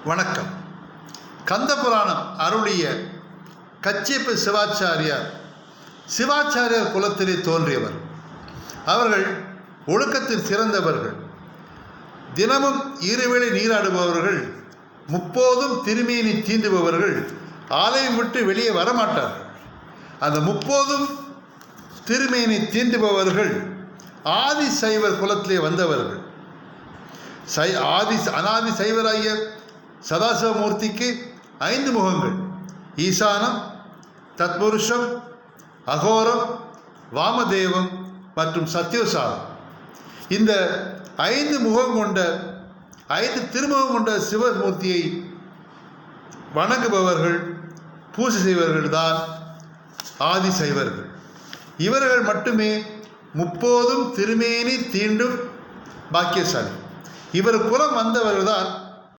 வணக்கம். கந்தபுராணம் அருளிய கச்சியப்ப சிவாச்சாரியார் குலத்திலே தோன்றியவர். அவர்கள் ஒழுக்கத்தில் சிறந்தவர்கள். தினமும் இருவேளை நீராடுபவர்கள், முப்போதும் திருமேனி தீண்டுபவர்கள், ஆலயம் விட்டு வெளியே வரமாட்டார்கள். அந்த முப்போதும் திருமேனி தீண்டுபவர்கள் ஆதி சைவர் குலத்திலே வந்தவர்கள். அனாதி சைவராகிய சதாசிவமூர்த்திக்கு 5 முகங்கள்: ஈசானம், தத்புருஷம், அகோரம், வாமதேவம் மற்றும் சத்யோசாரம். இந்த 5 முகம் கொண்ட 5 திருமுகம் கொண்ட சிவமூர்த்தியை வணங்குபவர்கள், பூஜை செய்வர்கள் தான் ஆதி சைவர்கள். இவர்கள் மட்டுமே முப்போதும் திருமேனி தீண்டும் பாக்கியசாலி. இவர் குலம் வந்தவர்கள் தான்